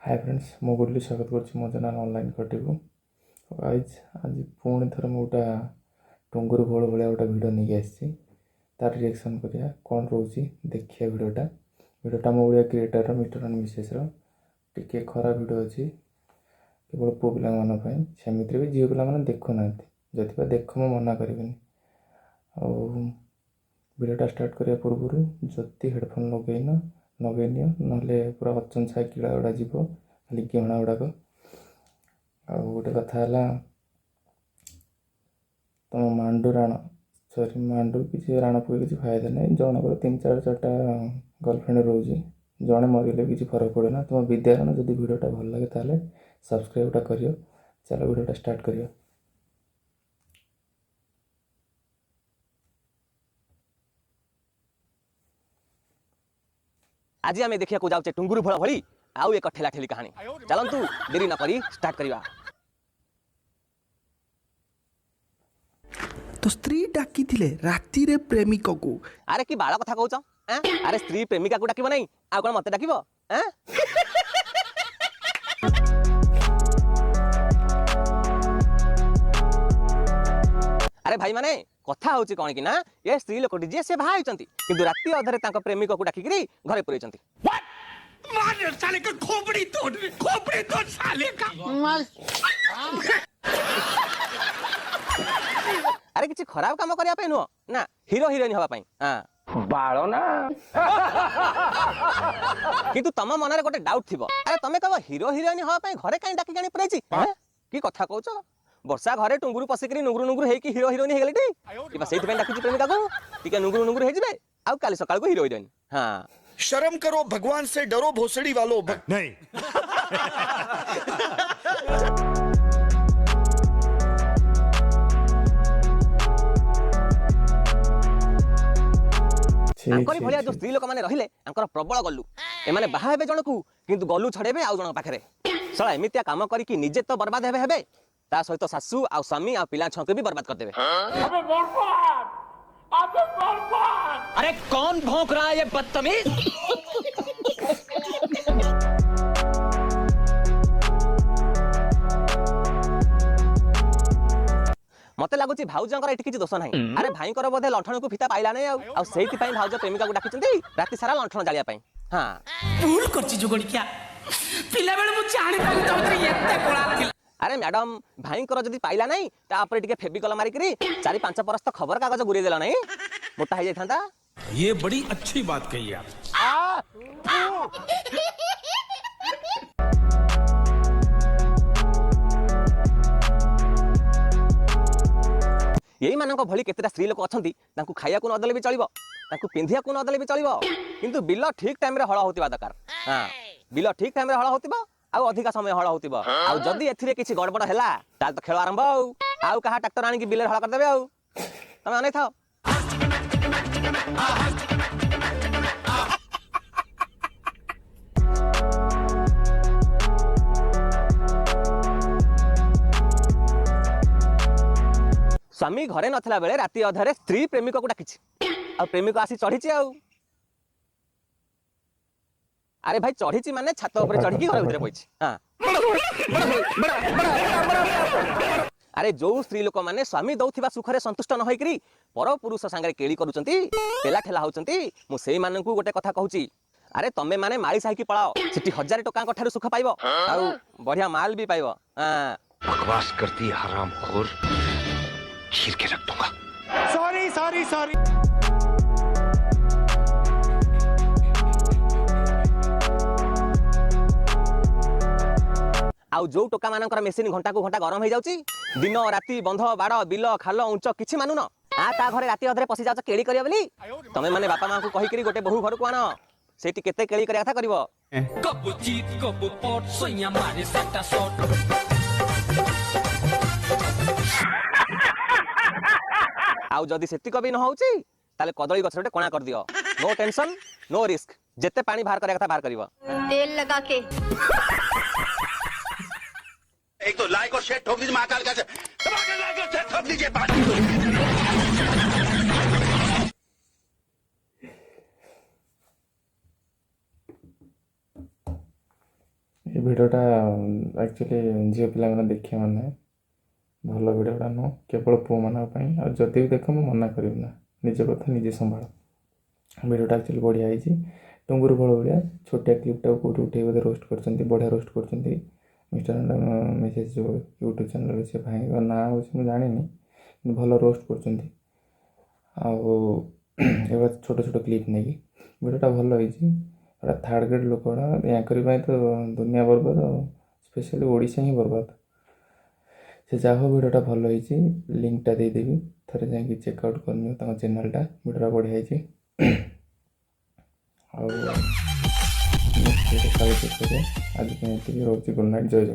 Hi friends मो goodly स्वागत कर मो चैनल ऑनलाइन कटी को आज पुणी थर गोटा टुंगुर फल भाया गोटे भिड नहीं आसी तार रिएक्शन करिया कौन रोचे देखिए भिडटा मो भाया क्रिएटर मिस्टर एंड मिसेस टिके खराब भिड अच्छी केवल पुओ पाई सेमती भी झील पाने देखुना जदि देख मो मना करी भिडटा स्टार्ट करने पूर्व जदि हेडफोन लगेनि ना पूरा अचंछा किड़ा गुड़ा जीव खाली गहना गुड़ाक गोटे कथा तुम मांडू राण सरी मांडू किसी राण पुए किसी फायदा नहीं जनक 3-4टा गर्लफ्रेंड रोचे जड़े मरले किसी फरक पड़ेना तुम विद्यारण जब भिडटा भल लगे ताले सब्सक्राइबटा करियो चलो भिडटा स्टार्ट करियो। आज आम देखा जाऊे टुंगुरु फल भली आउ एक ठेला ठेली कहानी चलतु देरी न करी स्टार्ट करवा। तो स्त्री डाकी थिले राति रे प्रेमिक को अरे कि बाला कथा कहूच अरे स्त्री प्रेमिका को डाकिबो नहीं आ कोन मते डाकिबो अरे भाई माने कथा होची कोन कि ना ये स्त्री लोकटी जे से भाई चंती किंतु राति अधरे तांको प्रेमिक को डाकी करी घरे पुरै चंती मार साले का खोपड़ी तोड़ साले का अरे किसी खराब काम करिया पे नुह ना हीरो हीरोइन हवा पई बालो ना किंतु तम मन रे गोटे डाउट थिबो अरे तमे कहबो हीरो हीरोइन हवा पई घरे काई डाकी गानी पुरैची की कथा कहउछ वर्षा घरे टुंगुरु पसिकरी नुगुरु नुगुरु हेकी हीरो हीरोइन हे गेलिटी किबा सेति पई डाकी प्रेमिका को टिके नुगुरु नुगुरु हे जिवे आउ काली सकाळ को हीरो हीरोइन हां शर्म करो भगवान से डरो भोसड़ी वालों नहीं तांकरी भलिया जो स्त्री लोक माने रहिले अंकर प्रबल गल्लू ए माने बाहा हेबे जनकू किंतु गल्लू छडेबे आउ जन पाखरे सला एमितिया काम करी कि निजे तो बर्बाद हेबे ता सहित सासू आ स्वामी आ पिला छके भी बर्बाद कर देबे। अबे बर्बाद अरे कौन भौंक रहा है ये बदतमीज मते लागुची भाउजंकर एठी किछि दोष नाही अरे भाईकर बोधे लंठण को फिता पाइला नै आ सेहिति पई भाउज प्रेमिका को डाकिचंती राति सारा लंठण जालिया पई हां भूल करछि जोगड़ी क्या पिला बेले मु जानि पाउ तमरे एते कोळा थिला अरे मैडम भाईकर जदी पाइला नै ता आपरे टिके फेबिकल मारी करी 4-5 परस्त खबर कागज गुरे देला नै मोटा हे जाइथांता। ये बड़ी अच्छी बात कही आप यही मानक भली केतेटा स्त्री लोक अछंती तांकु खाइया को नदले भी चलिबो तांकु पिंधिया को नदले भी चलिबो किंतु बिल ठीक टाइम रे हळ होतिबा दरकार हां बिल ठीक टाइम रे हळ होतिबो आउ अधिका समय हळ होतिबो आउ जदी एथिरे किछि गड़बड़ हैला ताल तो खेल आरंभ आउ कहा ट्रैक्टर आनी कि बिल हळ कर देबे आउ तमे अनै थाओ। स्वामी घरे नथिला बेले राति अधरे स्त्री प्रेमिक को डाकिछि आ प्रेमिक आसी चढ़ीछि आउ अरे भाई चढ़ीछि माने छात ऊपर चढ़ी की घर भीतर पइछि हां अरे जो स्त्री लोक माने स्वामी दउथिबा सुखरे संतुष्ट न होई करी पर पुरुष संगे केली करूचंती पेला ठेला होचंती मु सेई माननकू गोटे कथा कहूची अरे तमे माने माली साही की पळाओ सिटी 1000 टका कठारु सुख पाइबो आउ बढ़िया माल भी पाइबो हां बकवास करती हरामखोर चीर के रख दूंगा। सॉरी आउ जो टोका मानकर मेसिन घंटा को घंटा गरम हो जाउची दिन राति बंध बाड़ बिल खाल उंच किछि मानुन आ ता घरे राति अधरे पसी जाउच केली करिया बोली तमे माने बापा मां को कहि करी गोटे बहु घर को आनो सेठी केते केली करिया था करबो कबु जीत कबु पॉट सोया मारे सट्टा शॉट आउ जदी सेति कभी न होउची ताले कदली गछरटे कोणा कर दियो नो टेंशन नो रिस्क जेते पानी बाहर करिया था बाहर करबो तेल लगा के एक तो लाइक और शेयर ठोक दीजिए महाकाल का लाइक और शेयर ठोक दीजिए। ଭିଡ଼ିଓଟା ଆକ୍ଚୁଆଲି ଝିଅ ପିଲାମାନେ ଦେଖିବା ମାନେ ଭଲ ଭିଡ଼ିଓଟା ନୁହଁ, କେବଳ ପୁଅମାନଙ୍କ ପାଇଁ। ଆଉ ଯଦି ବି ଦେଖ ମୁଁ ମନା କରିବି ନା, ନିଜ କଥା ନିଜେ ସମ୍ଭାଳ। ଭିଡ଼ିଓଟା ଆକ୍ଚୁଆଲି ବଢ଼ିଆ ହେଇଛି। ଟୁଙ୍ଗୁରୁ ଫଳ ଭଳିଆ ଛୋଟିଆ କ୍ଲିପ୍ଟାକୁ କେଉଁଠି ଉଠେଇ ବୋଧେ ରୋଷ୍ଟ କରିଛନ୍ତି, ବଢ଼ିଆ ରୋଷ୍ଟ କରୁଛନ୍ତି। ମିଷ୍ଟର ମେସେଜ ଯେଉଁ ୟୁଟ୍ୟୁବ୍ ଚ୍ୟାନେଲ୍ ସେ ଭାଇଙ୍କ ନାଁ ହେଉଛି ମୁଁ ଜାଣିନି, କିନ୍ତୁ ଭଲ ରୋଷ୍ଟ କରୁଛନ୍ତି। ଆଉ ଏଗୁଡ଼ା ଛୋଟ ଛୋଟ କ୍ଲିପ୍ ନେଇକି ଭିଡ଼ିଓଟା ଭଲ ହେଇଛି। ଏଟା ଥାର୍ଡ଼ ଗ୍ରେଡ଼୍ ଲୋକଗୁଡ଼ା ୟାଙ୍କରି ପାଇଁ ତ ଦୁନିଆ ବର୍ବାଦ, ସ୍ପେଶାଲି ଓଡ଼ିଶା ହିଁ ବର୍ବାଦ। ସେ ଯାହା ହଉ ଭିଡ଼ିଓଟା ଭଲ ହେଇଛି, ଲିଙ୍କଟା ଦେଇଦେବି, ଥରେ ଯାଇକି ଚେକ୍ଆଉଟ୍ କରିନିଅ ତାଙ୍କ ଚ୍ୟାନେଲ୍ଟା। ଭିଡ଼ିଓଟା ବଢ଼ିଆ ହେଇଛି। ଆଉ ନେକ୍ସଟ ଭିଡ଼ିଓ କାଲି ଦେଖିବେ। ଆଜି ପାଇଁ ଏତିକି ରହୁଛି। ଗୁଡ୍ ନାଇଟ୍, ଜୟ ଜଗନ୍ନାଥ।